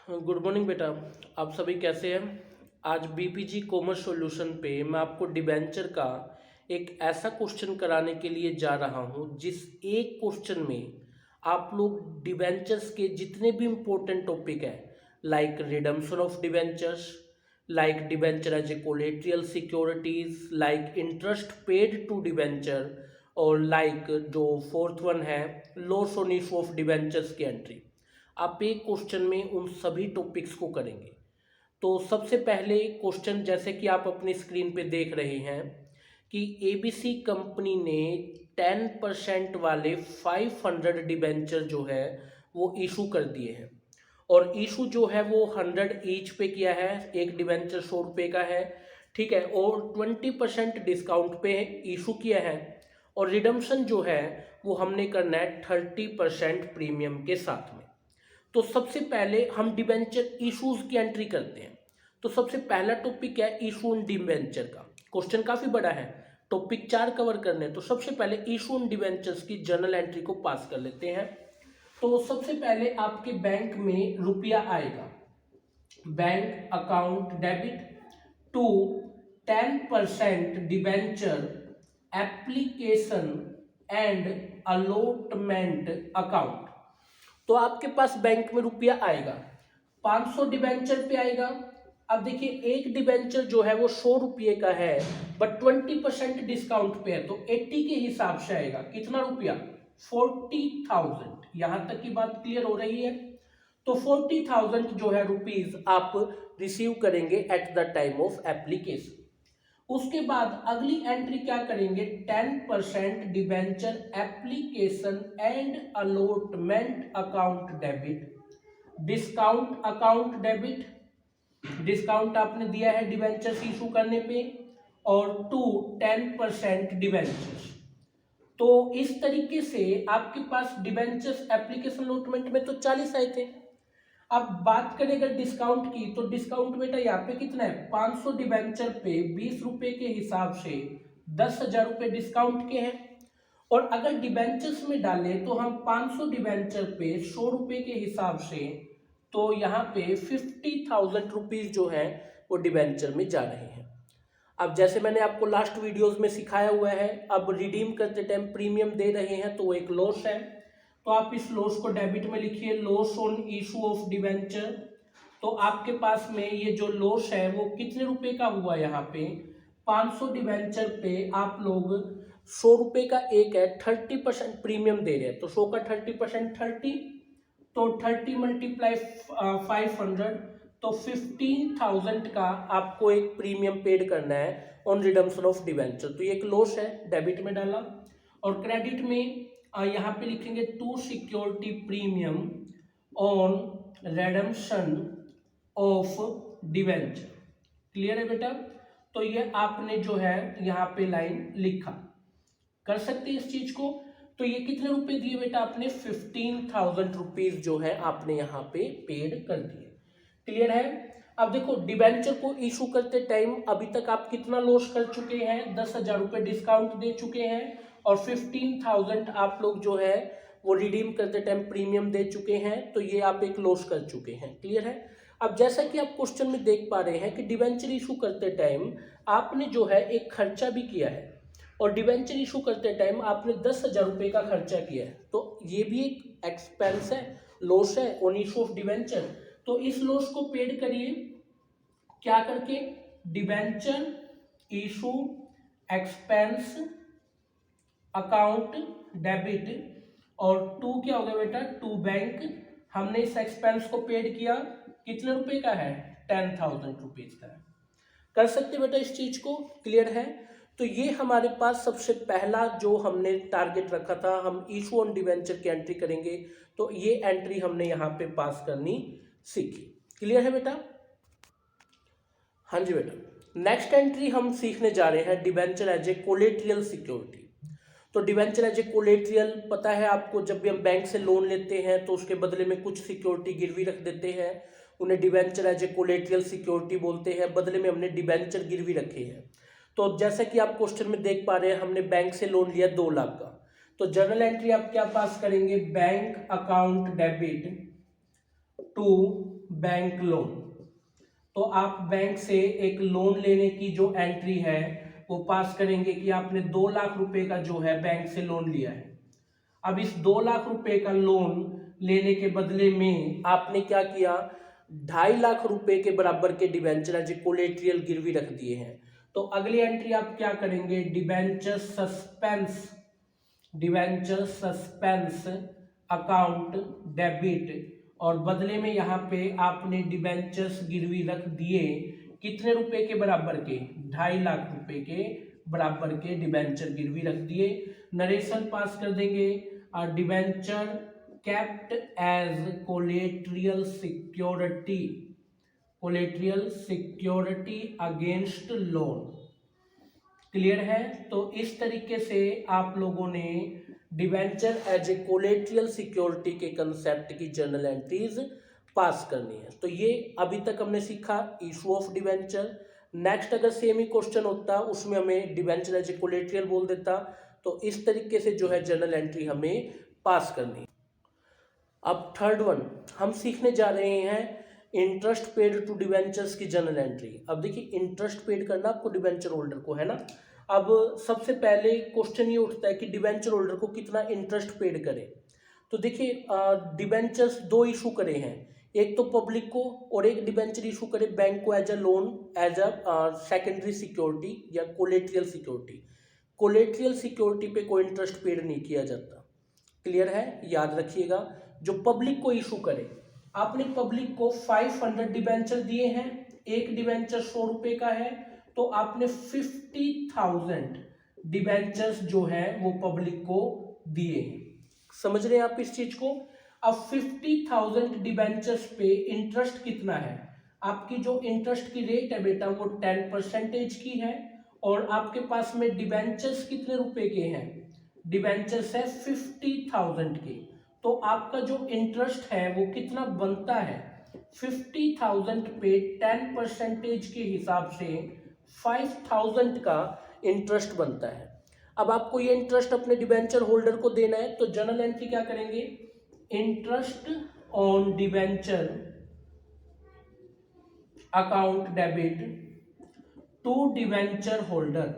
Good morning बेटा। आप सभी कैसे हैं? आज बीपीजी कॉमर्स सॉल्यूशन पे मैं आपको डिबेंचर का एक ऐसा क्वेश्चन कराने के लिए जा रहा हूं जिस एक क्वेश्चन में आप लोग डिबेंचर्स के जितने भी इम्पोर्टेंट टॉपिक हैं, like redemption of debentures, like debenture as a collateral securities, like interest paid to debenture, और लाइक जो फोर्थ वन है loss on issue of debentures की एंट्री, आप एक क्वेश्चन में उन सभी टॉपिक्स को करेंगे। तो सबसे पहले क्वेश्चन जैसे कि आप अपनी स्क्रीन पे देख रहे हैं कि एबीसी कंपनी ने 10% वाले 500 डिबेंचर जो है वो इशू कर दिए हैं, और इशू जो है वो 100 ईच पे किया है। एक डिबेंचर 100 रुपये का है, ठीक है, और 20% डिस्काउंट पे इशू किया है, और रिडम्पशन जो है वो हमने करना है 30% प्रीमियम के साथ में। तो सबसे पहले हम डिबेंचर इशूज की एंट्री करते हैं। तो सबसे पहला टॉपिक है इशू इन डिबेंचर का। क्वेश्चन काफी बड़ा है, टॉपिक 4 कवर करने हैं। तो सबसे पहले इशू इन डिबेंचर्स की जर्नल एंट्री को पास कर लेते हैं। तो सबसे पहले आपके बैंक में रुपया आएगा, bank account debit to 10% debenture application and allotment account. तो आपके पास बैंक में रुपया आएगा, 500 डिबेंचर पे आएगा। अब देखिए एक डिबेंचर जो है वो 100 रुपये का है, बट 20% डिस्काउंट पे है, तो 80 के हिसाब से आएगा कितना रुपया, 40,000। यहां तक की बात क्लियर हो रही है? तो 40,000 जो है रुपीज आप रिसीव करेंगे at the time of application. उसके बाद अगली एंट्री क्या करेंगे, 10% debenture application and allotment account debit, discount account debit, discount आपने दिया है डिबेंचर इशू करने पे, और टू 10% डिबेंचर्स। तो इस तरीके से आपके पास डिबेंचर्स एप्लीकेशन अलॉटमेंट में तो 40 आए थे। अब बात करें अगर डिस्काउंट की, तो डिस्काउंट बेटा यहाँ पे कितना है, 500 डिबेंचर पे 20 रुपए के हिसाब से 10,000 रुपए डिस्काउंट के हैं। और अगर डिबेंचर्स में डालें तो हम 500 डिबेंचर पे 100 रुपए के हिसाब से, तो यहाँ पे 50,000 रुपीज जो है वो डिबेंचर में जा रहे हैं। अब जैसे मैंने आपको लास्ट वीडियोस में सिखाया हुआ है, अब रिडीम करते टाइम प्रीमियम दे रहे हैं तो वो एक लॉस है, तो आप इस लॉस को डेबिट में लिखिए, loss on issue of debenture. तो आपके पास में ये जो लॉस है वो कितने रुपए का हुआ, यहाँ पे 500 डिबेंचर पे आप लोग 100 रुपए का एक है, 30% प्रीमियम दे रहे हैं, तो 100 का 30% 30, तो 30 मल्टीप्लाई 500, तो 15,000 का आपको एक प्रीमियम पेड करना है ऑन रिडम्पशन ऑफ डिबेंचर। तो ये एक लॉस है, डेबिट में डाला। और क्रेडिट में यहाँ पे लिखेंगे to security premium on redemption of debenture. Clear है बेटा? तो ये आपने जो है यहाँ पे लाइन लिखा, कर सकते हैं इस चीज को। तो ये कितने रुपए दिए बेटा आपने, 15,000 रुपीज जो है आपने यहाँ पे पेड कर दिए। क्लियर है? अब देखो डिबेंचर को इशू करते टाइम अभी तक आप कितना लॉस कर चुके हैं, 10,000 रुपए डिस्काउंट दे चुके हैं, और 15,000 आप लोग जो है वो रिडीम करते टाइम प्रीमियम दे चुके हैं, तो ये आप एक लॉस कर चुके हैं। क्लियर है? अब जैसा कि आप क्वेश्चन में देख पा रहे हैं कि डिबेंचर इशू करते टाइम आपने जो है एक खर्चा भी किया है, और डिबेंचर इशू करते टाइम आपने 10,000 रुपए का खर्चा किया है, तो ये भी एक एक्सपेंस है, लॉस है ऑन इशू ऑफ डिबेंचर। तो इस लॉस को पेड करिए क्या करके, debenture issue expense account debit, और टू क्या हो गया बेटा, टू बैंक। हमने इस एक्सपेंस को पेड किया, कितने रुपए का है, 10,000 रुपीज का है। कर सकते बेटा इस चीज को? क्लियर है? तो ये हमारे पास सबसे पहला जो हमने टारगेट रखा था, हम इशू ऑन डिबेंचर की एंट्री करेंगे, तो ये एंट्री हमने यहाँ पे पास करनी सीखी। क्लियर है बेटा? हाँ जी बेटा। नेक्स्ट एंट्री हम सीखने जा रहे हैं debenture as a collateral security. तो डिबेंचर एज ए कोलेट्रियल पता है आपको, जब भी हम बैंक से लोन लेते हैं तो उसके बदले में कुछ सिक्योरिटी गिरवी रख देते हैं, उन्हें debenture as a collateral security बोलते हैं। बदले में हमने डिबेंचर गिरवी रखे हैं। तो जैसा कि आप क्वेश्चन में देख पा रहे हैं, हमने बैंक से लोन लिया 2 लाख का, तो जर्नल एंट्री आप क्या पास करेंगे, bank account debit to bank loan. तो आप बैंक से एक लोन लेने की जो एंट्री है वो पास करेंगे कि आपने 2 लाख रुपए का जो है बैंक से लोन लिया है। अब इस 2 लाख रुपए का लोन लेने के बदले में आपने क्या किया, 2.5 लाख रुपए के बराबर के डिबेंचर एज ए कोलेट्रियल गिरवी रख दिए हैं। तो अगली एंट्री आप क्या करेंगे, डिबेंचर सस्पेंस अकाउंट डेबिट, और बदले में यहाँ पे आपने डिबेंचर्स गिरवी रख दिए कितने रुपए के बराबर के, 2.5 लाख रुपए के बराबर के डिबेंचर गिरवी रख दिए। नरेशन पास कर देंगे, debenture kept as collateral security against loan. Clear है। तो इस तरीके से आप लोगों ने debenture as a collateral security के कंसेप्ट की जर्नल एंट्रीज पास करनी है। तो ये अभी तक हमने सीखा इशू ऑफ डिबेंचर। नेक्स्ट अगर सेम ही क्वेश्चन होता उसमें हमें डिबेंचर एज ए कोलेट्रियल बोल देता, तो इस तरीके से जो है जर्नल एंट्री हमें पास करनी है। अब थर्ड वन हम सीखने जा रहे हैं इंटरेस्ट पेड टू डिबेंचर्स की जर्नल एंट्री। अब देखिए इंटरेस्ट पेड करना आपको डिबेंचर होल्डर को है ना। अब सबसे पहले क्वेश्चन ये उठता है कि डिबेंचर होल्डर को कितना इंटरेस्ट पेड करें। तो देखिए डिबेंचर्स 2 इशू करे हैं, एक तो पब्लिक को और एक डिबेंचर इशू करे बैंक को as a loan, as a secondary security या कोलेट्रियल सिक्योरिटी। कोलेट्रियल सिक्योरिटी पे कोई इंटरेस्ट पेड नहीं किया जाता। क्लियर है, याद रखिएगा। जो पब्लिक को इशू करे, आपने पब्लिक को 500 डिबेंचर दिए हैं, एक डिबेंचर 100 रुपए का है, तो आपने 50,000 डिबेंचर्स जो है वो पब्लिक को दिए हैं। समझ रहे हैं आप इस चीज को। अब 50,000 डिबेंचर्स पे इंटरेस्ट कितना है, आपकी जो इंटरेस्ट की रेट है बेटा वो 10% की है, और आपके पास में डिबेंचर्स कितने रुपए के हैं, डिबेंचर्स है 50,000 के। तो आपका जो इंटरेस्ट है वो कितना बनता है, 50,000 पे 10% के हिसाब से 5,000 का इंटरेस्ट बनता है। अब आपको ये इंटरेस्ट अपने डिबेंचर होल्डर को देना है, तो जर्नल एंट्री क्या करेंगे, interest on debenture account debit to debenture holder.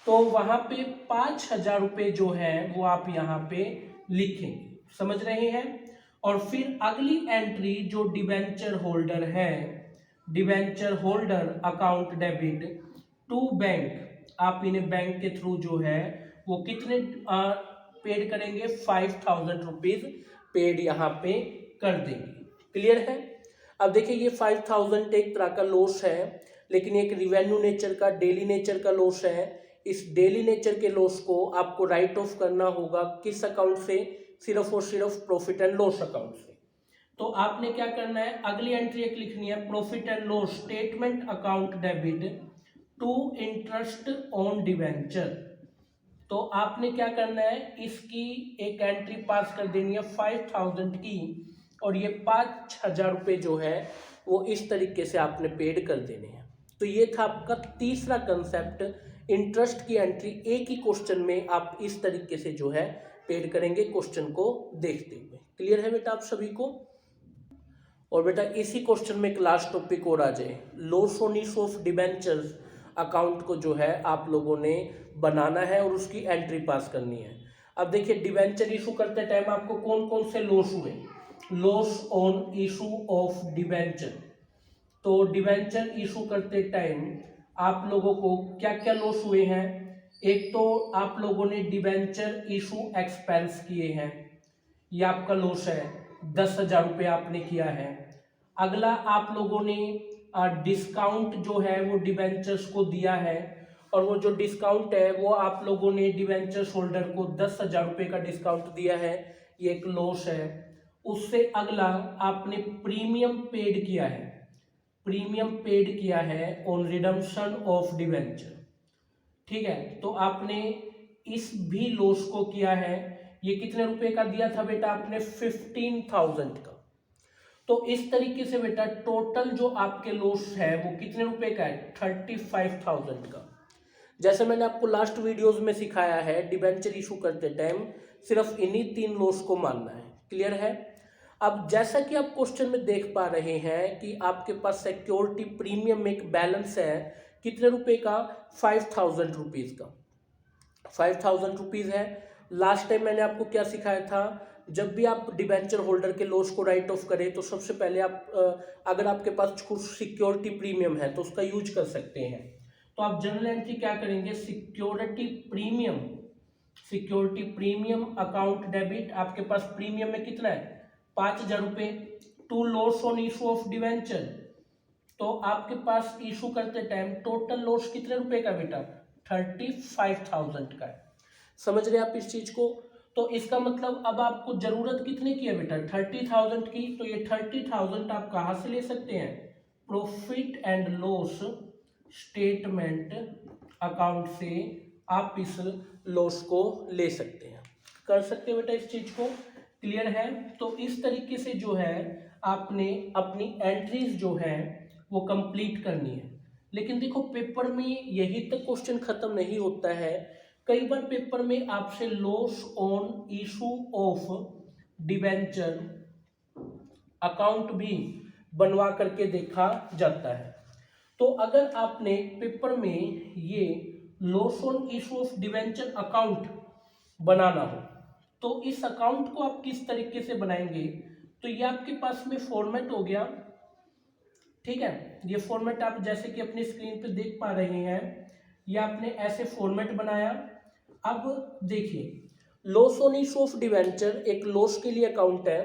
तो वहां पे 5,000 रुपए जो है वो आप यहां पे लिखेंगे, समझ रहे हैं। और फिर अगली एंट्री जो डिबेंचर होल्डर है, debenture holder account debit to bank, आप इन्हें बैंक के थ्रू जो है वो कितने पेड करेंगे, 5,000 रुपीज पेड यहाँ पे कर देंगे। क्लियर है। अब देखिए ये 5,000 एक तरह का लॉस है, लेकिन एक रिवेन्यू नेचर का, डेली नेचर का लॉस है। इस डेली नेचर के लॉस को आपको राइट ऑफ करना होगा किस अकाउंट से, सिर्फ और सिर्फ प्रॉफिट एंड लॉस अकाउंट से। तो आपने क्या करना है, अगली एंट्री एक लिखनी है, profit and loss statement account debit to interest on debenture. तो आपने क्या करना है, इसकी एक एंट्री पास कर देनी है 5,000 की, और ये 5,000 रुपये जो है वो इस तरीके से आपने पेड कर देने हैं। तो ये था आपका तीसरा कंसेप्ट, इंटरेस्ट की एंट्री एक ही क्वेश्चन में आप इस तरीके से जो है पेड करेंगे क्वेश्चन को देखते हुए। क्लियर है बेटा आप सभी को। और बेटा इसी क्वेश्चन में एक लास्ट टॉपिक और आ जाए, loss on issue of debentures account को जो है आप लोगों ने बनाना है और उसकी एंट्री पास करनी है। अब देखिए डिबेंचर इशू करते टाइम आपको कौन कौन से लॉस हुए, loss on issue of debenture. तो डिबेंचर इशू करते टाइम आप लोगों को क्या क्या लॉस हुए हैं, एक तो आप लोगों ने डिबेंचर इशू एक्सपेंस किए हैं, ये आपका लॉस है, 10,000 रुपये आपने किया है। अगला आप लोगों ने डिस्काउंट जो है वो डिबेंचर्स को दिया है, और वो जो डिस्काउंट है वो आप लोगों ने डिबेंचर्स होल्डर को 10,000 रुपये का डिस्काउंट दिया है, ये एक लॉस है। उससे अगला आपने प्रीमियम पेड किया है, प्रीमियम पेड किया है ऑन रिडम्पशन ऑफ डिबेंचर। ठीक है, तो आपने इस भी लॉस को किया है, ये कितने रुपए का दिया था बेटा आपने, 15,000 का। तो इस तरीके से बेटा टोटल जो आपके लॉस है वो कितने रुपए का है, 35,000 का। जैसे मैंने आपको लास्ट वीडियोस में सिखाया है, डिबेंचर इशू करते टाइम सिर्फ इन्हीं 3 लॉस को मानना है। क्लियर है? अब जैसा कि आप क्वेश्चन में देख पा रहे हैं कि आपके पास सिक्योरिटी प्रीमियम में एक बैलेंस है कितने रुपए का, 5000 रुपीज़ का। 5000 रुपीज़ है। लास्ट टाइम मैंने आपको क्या सिखाया था, जब भी आप डिबेंचर होल्डर के लॉस को राइट ऑफ करें तो सबसे पहले आप अगर आपके पास कुछ सिक्योरिटी प्रीमियम है तो उसका यूज कर सकते हैं। तो आप जर्नल एंट्री क्या करेंगे, सिक्योरिटी प्रीमियम अकाउंट डेबिट, आपके पास प्रीमियम में कितना है 5000 रुपये, to loss on issue of debenture. तो आपके पास इशू करते टाइम टोटल लॉस कितने रुपए का बेटा, 35,000 का है। समझ रहे आप इस चीज को? तो इसका मतलब अब आपको जरूरत कितने की है बेटा, 30,000 की। तो ये 30,000 आप कहाँ से ले सकते हैं, profit and loss statement account से आप इस लॉस को ले सकते हैं। कर सकते हैं बेटा इस चीज को? क्लियर है? तो इस तरीके से जो है आपने अपनी एंट्रीज जो है वो कंप्लीट करनी है। लेकिन देखो पेपर में यही तक क्वेश्चन खत्म नहीं होता है, कई बार पेपर में आपसे loss on issue of debenture account भी बनवा करके देखा जाता है। तो अगर आपने पेपर में ये loss on issue of debenture account बनाना हो तो इस अकाउंट को आप किस तरीके से बनाएंगे, तो ये आपके पास में फॉर्मेट हो गया। ठीक है, ये फॉर्मेट आप जैसे कि अपनी स्क्रीन पे देख पा रहे हैं, ये आपने ऐसे फॉर्मेट बनाया। अब देखिए loss on issue of debenture एक लॉस के लिए अकाउंट है,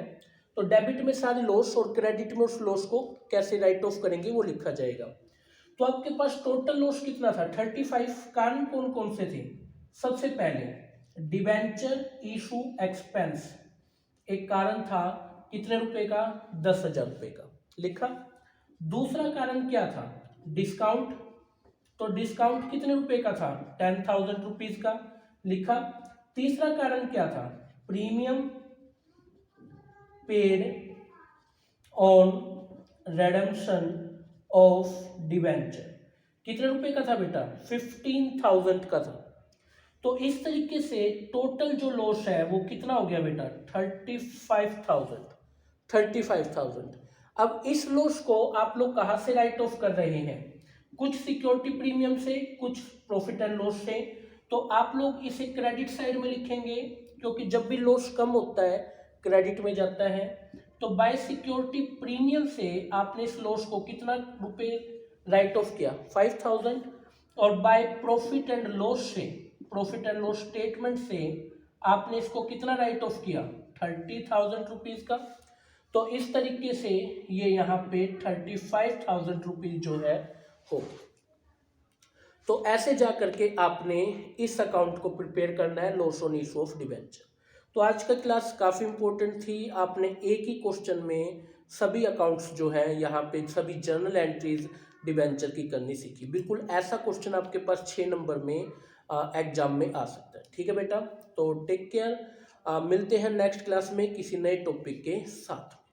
तो डेबिट में सारे लॉस और क्रेडिट में उस लॉस को कैसे राइट ऑफ करेंगे वो लिखा जाएगा। तो आपके पास टोटल लॉस कितना था 35। कारण कौन कौन से थे, सबसे पहले डिवेंचर इशू एक्सपेंस एक कारण था कितने रुपए का, 10,000 रुपए का लिखा। दूसरा कारण क्या था, डिस्काउंट, तो डिस्काउंट कितने रुपए का था, 10,000 रुपीज का लिखा। तीसरा कारण क्या था, premium paid on redemption of debenture, कितने रुपए का था बेटा, 15,000 का था। तो इस तरीके से टोटल जो लॉस है वो कितना हो गया बेटा, 35,000। अब इस लॉस को आप लोग कहाँ से राइट ऑफ कर रहे हैं, कुछ सिक्योरिटी प्रीमियम से, कुछ प्रॉफिट एंड लॉस से। तो आप लोग इसे क्रेडिट साइड में लिखेंगे क्योंकि जब भी लॉस कम होता है क्रेडिट में जाता है। तो बाय सिक्योरिटी प्रीमियम से आपने इस लॉस को कितना रुपए राइट ऑफ किया, 5,000। और बाय प्रॉफिट एंड लॉस से, प्रॉफिट एंड लॉस स्टेटमेंट से आपने इसको कितना राइट ऑफ किया, 30,000 रुपीज का। तो इस तरीके से ये यहाँ पे 35,000 रुपीज जो है हो। तो ऐसे जा करके आपने इस अकाउंट को प्रिपेयर करना है, loss on issue of debenture. तो आज का क्लास काफ़ी इंपॉर्टेंट थी, आपने एक ही क्वेश्चन में सभी अकाउंट्स जो है यहाँ पे सभी जर्नल एंट्रीज डिबेंचर की करनी सीखी। बिल्कुल ऐसा क्वेश्चन आपके पास 6 नंबर में एग्जाम में आ सकता है। ठीक है बेटा, तो टेक केयर, मिलते हैं नेक्स्ट क्लास में किसी नए टॉपिक के साथ।